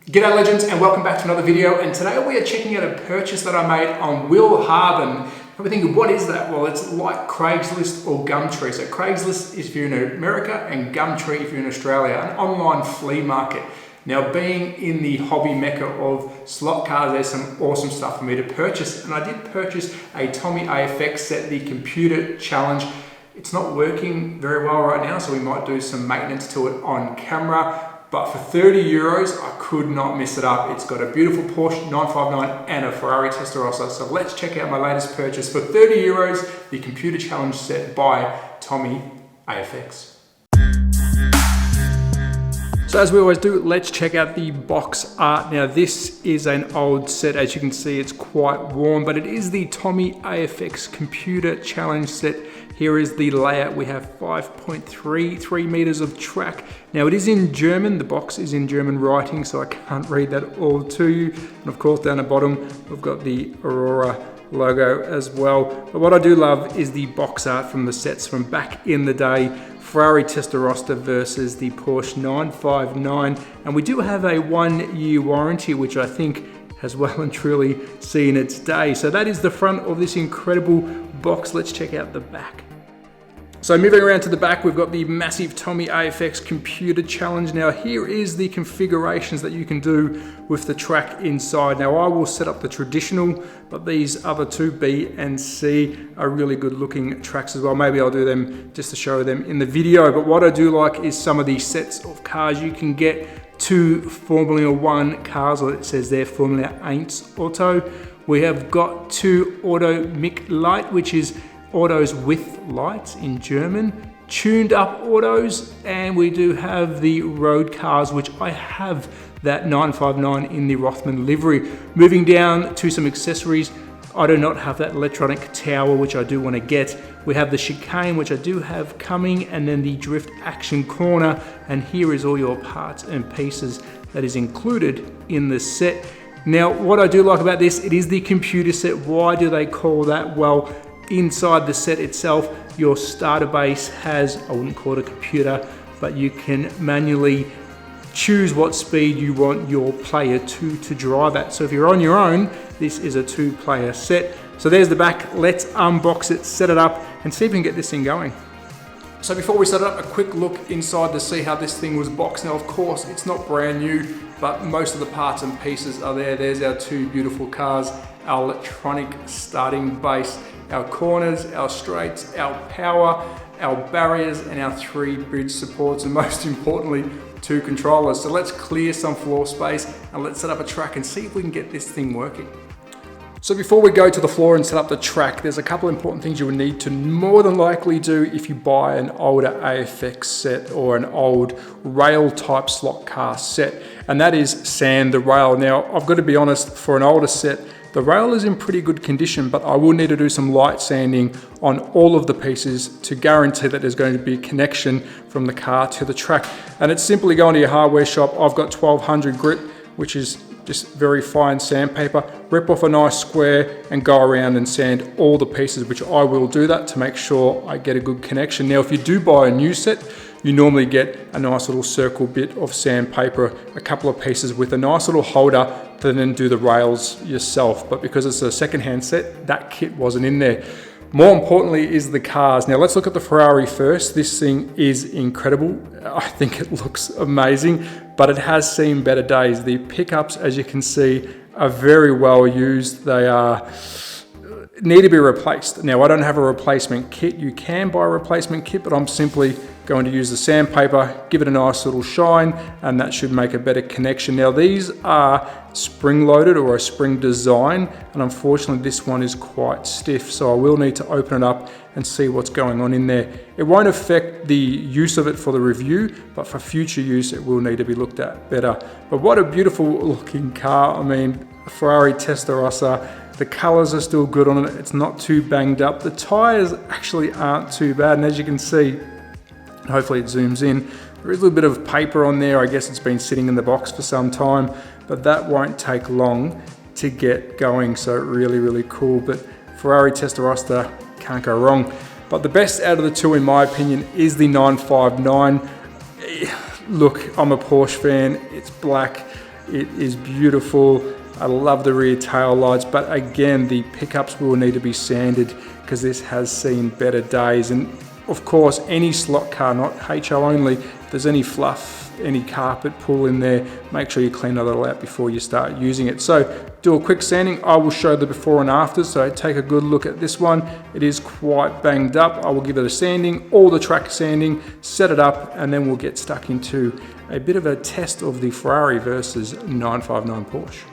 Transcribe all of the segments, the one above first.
G'day legends and welcome back to another video, and today we are checking out a purchase that I made on Will Harben. Probably thinking, what is that? Well, it's like Craigslist or Gumtree. So Craigslist is if you're in America and Gumtree if you're in Australia, an online flea market. Now, being in the hobby mecca of slot cars, there's some awesome stuff for me to purchase, and I did purchase a Tommy AFX set, the Computer Challenge. It's not working very well right now, so we might do some maintenance to it on camera. But for 30 euros, I could not mess it up. It's got a beautiful Porsche 959 and a Ferrari Testarossa. So let's check out my latest purchase for 30 euros, the Computer Challenge set by Tommy AFX. So as we always do, let's check out the box art. Now this is an old set. As you can see, it's quite worn, but it is the Tommy AFX Computer Challenge set. Here is the layout. We have 5.33 meters of track. Now it is in German. The box is in German writing, so I can't read that all to you. And of course, down the bottom, we've got the Aurora logo as well. But what I do love is the box art from the sets from back in the day. Ferrari Testarossa versus the Porsche 959. And we do have a 1-year warranty, which I think has well and truly seen its day. So that is the front of this incredible box. Let's check out the back. So moving around to the back, we've got the massive Tommy AFX Computer Challenge. Now here is the configurations that you can do with the track inside. Now I will set up the traditional, but these other two, B and C, are really good looking tracks as well. Maybe I'll do them just to show them in the video. But what I do like is some of these sets of cars you can get. 2 Formula 1 cars, or it says there Formula 1 Auto. We have got 2 Auto Mic Light, which is autos with lights in German, tuned up autos, and we do have the road cars, which I have that 959 in the Rothman livery. Moving down to some accessories, I do not have that electronic tower, which I do want to get. We have the chicane, which I do have coming, and then the drift action corner, and here is all your parts and pieces that is included in the set. Now, what I do like about this, it is the computer set. Why do they call that? Well, inside the set itself, your starter base has, I wouldn't call it a computer, but you can manually choose what speed you want your player to drive at. So if you're on your own, this is a 2-player set. So there's the back. Let's unbox it, set it up, and see if we can get this thing going. So before we set it up, a quick look inside to see how this thing was boxed. Now, of course, it's not brand new, but most of the parts and pieces are there. There's our 2 beautiful cars, our electronic starting base, our corners, our straights, our power, our barriers, and our 3 bridge supports, and most importantly, 2 controllers. So let's clear some floor space and let's set up a track and see if we can get this thing working. So before we go to the floor and set up the track, there's a couple important things you would need to more than likely do if you buy an older AFX set or an old rail type slot car set, and that is sand the rail. Now, I've got to be honest, for an older set, the rail is in pretty good condition, but I will need to do some light sanding on all of the pieces to guarantee that there's going to be a connection from the car to the track. And it's simply going to your hardware shop. I've got 1200 grit, which is just very fine sandpaper. Rip off a nice square and go around and sand all the pieces, which I will do that to make sure I get a good connection. Now, if you do buy a new set, you normally get a nice little circle bit of sandpaper, a couple of pieces with a nice little holder to then do the rails yourself. But because it's a secondhand set, that kit wasn't in there. More importantly is the cars. Now let's look at the Ferrari first. This thing is incredible. I think it looks amazing, but it has seen better days. The pickups, as you can see, are very well used. They need to be replaced. Now, I don't have a replacement kit. You can buy a replacement kit, but I'm simply going to use the sandpaper, give it a nice little shine, and that should make a better connection. Now, these are spring-loaded or a spring design, and unfortunately this one is quite stiff, so I will need to open it up and see what's going on in there. It won't affect the use of it for the review, but for future use it will need to be looked at better. But what a beautiful looking car. I mean, Ferrari Testarossa. The colors are still good on it. It's not too banged up. The tires actually aren't too bad, and as you can see, hopefully it zooms in, there is a little bit of paper on there. I guess it's been sitting in the box for some time, but that won't take long to get going. So really, really cool. But Ferrari Testarossa, can't go wrong. But the best out of the 2, in my opinion, is the 959. Look, I'm a Porsche fan. It's black. It is beautiful. I love the rear tail lights, but again, the pickups will need to be sanded because this has seen better days. And of course, any slot car, not HO only, if there's any fluff, any carpet pull in there, make sure you clean that all out before you start using it. So do a quick sanding. I will show the before and after, so take a good look at this one. It is quite banged up. I will give it a sanding, all the track sanding, set it up, and then we'll get stuck into a bit of a test of the Ferrari versus 959 Porsche.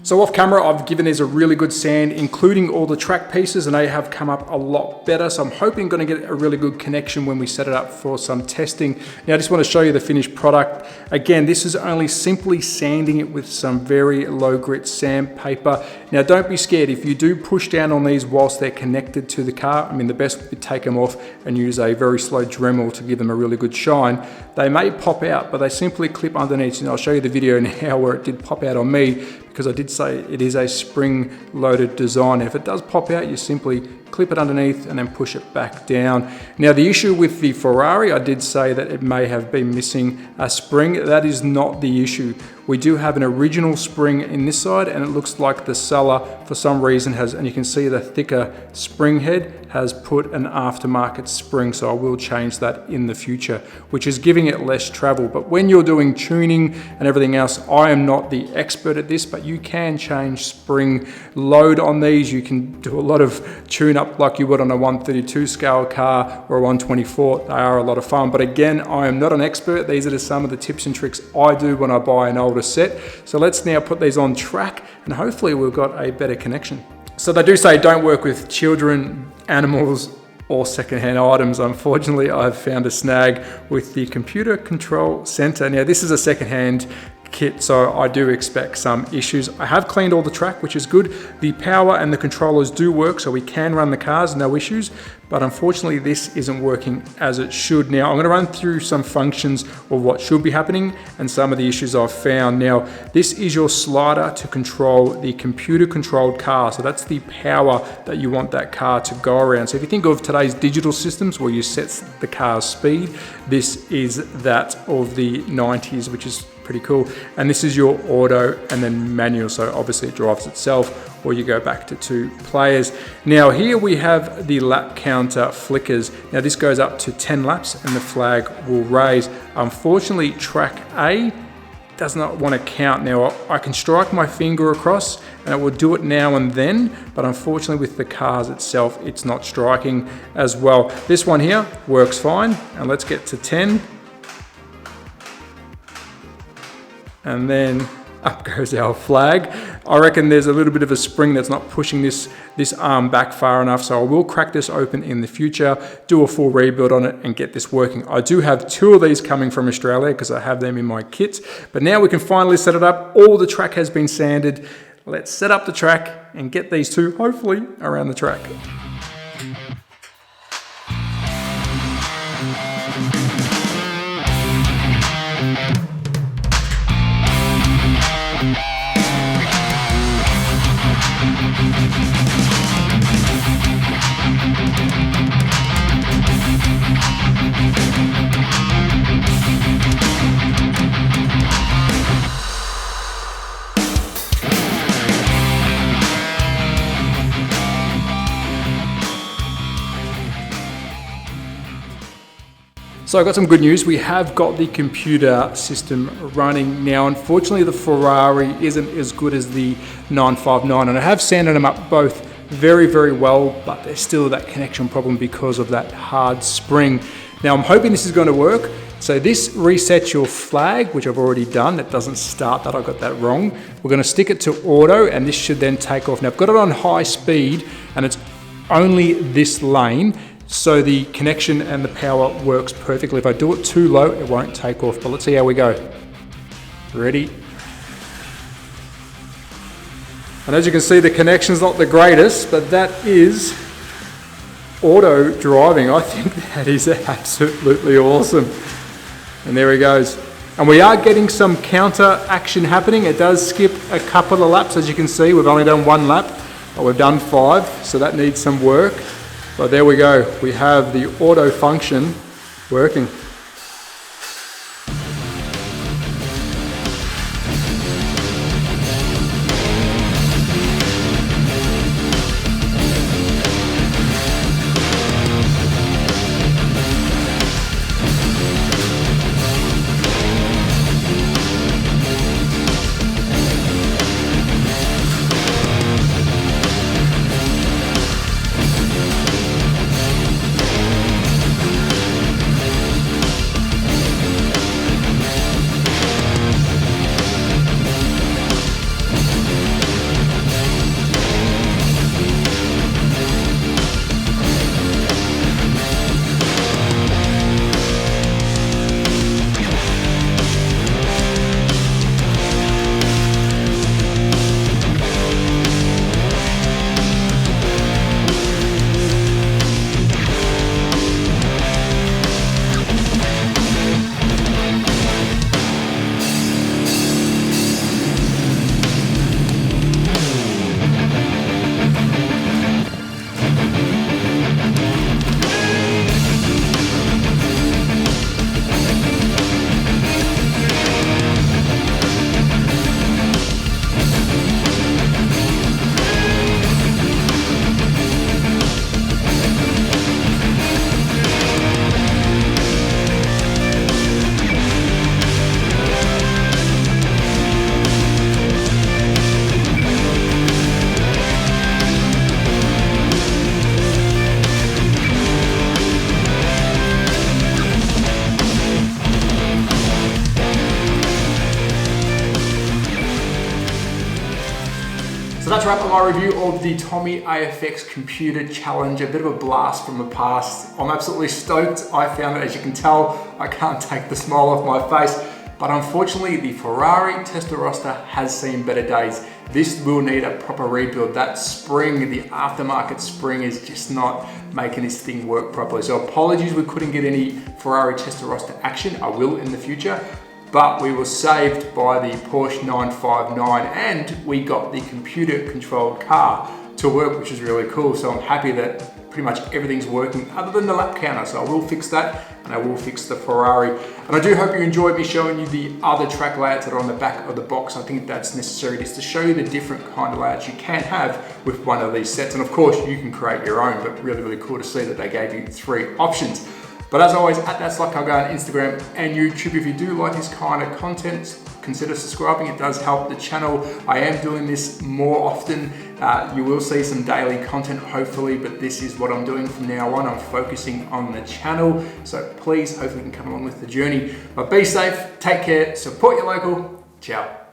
So off camera, I've given these a really good sand, including all the track pieces, and they have come up a lot better. So I'm hoping going to get a really good connection when we set it up for some testing. Now I just want to show you the finished product. Again, this is only simply sanding it with some very low grit sandpaper. Now don't be scared if you do push down on these whilst they're connected to the car. I mean, the best would be take them off and use a very slow Dremel to give them a really good shine. They may pop out, but they simply clip underneath. And I'll show you the video now where it did pop out on me, because I did say it is a spring-loaded design. If it does pop out, you simply clip it underneath and then push it back down. Now the issue with the Ferrari, I did say that it may have been missing a spring. That is not the issue. We do have an original spring in this side, and it looks like the seller for some reason has, and you can see the thicker spring head, has put an aftermarket spring, so I will change that in the future, which is giving it less travel. But when you're doing tuning and everything else, I am not the expert at this, but you can change spring load on these. You can do a lot of tune up like you would on a 132 scale car or a 124. They are a lot of fun, but again, I am not an expert. These are just some of the tips and tricks I do when I buy an older set. So let's now put these on track, and hopefully we've got a better connection. So they do say don't work with children, animals, or secondhand items. Unfortunately, I've found a snag with the computer control center. Now this is a secondhand kit, so I do expect some issues. I have cleaned all the track, which is good. The power and the controllers do work, so we can run the cars, no issues, but unfortunately this isn't working as it should. Now I'm going to run through some functions of what should be happening and some of the issues I've found. Now this is your slider to control the computer controlled car, so that's the power that you want that car to go around. So if you think of today's digital systems where you set the car's speed, this is that of the 90s, which is pretty cool. And this is your auto and then manual, so obviously it drives itself, or you go back to 2 players. Now here we have the lap counter flickers. Now this goes up to 10 laps and the flag will raise. Unfortunately, track A does not want to count. Now I can strike my finger across and it will do it now and then, but unfortunately with the cars itself, it's not striking as well. This one here works fine, and let's get to 10. And then up goes our flag. I reckon there's a little bit of a spring that's not pushing this arm back far enough, so I will crack this open in the future, do a full rebuild on it and get this working. I do have 2 of these coming from Australia because I have them in my kit, but now we can finally set it up. All the track has been sanded. Let's set up the track and get these 2 hopefully around the track. So I've got some good news. We have got the computer system running now. Unfortunately, the Ferrari isn't as good as the 959, and I have sanded them up both very, very well, but there's still that connection problem because of that hard spring. Now I'm hoping this is going to work. So this resets your flag, which I've already done. It doesn't start that, I got that wrong. We're going to stick it to auto, and this should then take off. Now I've got it on high speed, and it's only this lane, so the connection and the power works perfectly. If I do it too low, it won't take off, but let's see how we go. Ready? And as you can see, the connection's not the greatest, but that is auto driving. I think that is absolutely awesome. And there he goes. And we are getting some counter action happening. It does skip a couple of laps, as you can see. We've only done 1 lap, but we've done 5, so that needs some work. But there we go. We have the auto function working. So that's a wrap on my review of the Tommy AFX Computer Challenge, a bit of a blast from the past. I'm absolutely stoked. I found it, as you can tell, I can't take the smile off my face, but unfortunately the Ferrari Testarossa has seen better days. This will need a proper rebuild. That spring, the aftermarket spring, is just not making this thing work properly. So apologies we couldn't get any Ferrari Testarossa action. I will in the future. But we were saved by the Porsche 959 and we got the computer controlled car to work, which is really cool. So I'm happy that pretty much everything's working other than the lap counter. So I will fix that and I will fix the Ferrari. And I do hope you enjoyed me showing you the other track layouts that are on the back of the box. I think that's necessary just to show you the different kind of layouts you can have with one of these sets. And of course you can create your own, but really, really cool to see that they gave you 3 options. But as always, at THATSLOTCARGUYOZ on Instagram and YouTube. If you do like this kind of content, consider subscribing. It does help the channel. I am doing this more often. You will see some daily content, hopefully, but this is what I'm doing from now on. I'm focusing on the channel. So please, hopefully you can come along with the journey. But be safe, take care, support your local. Ciao.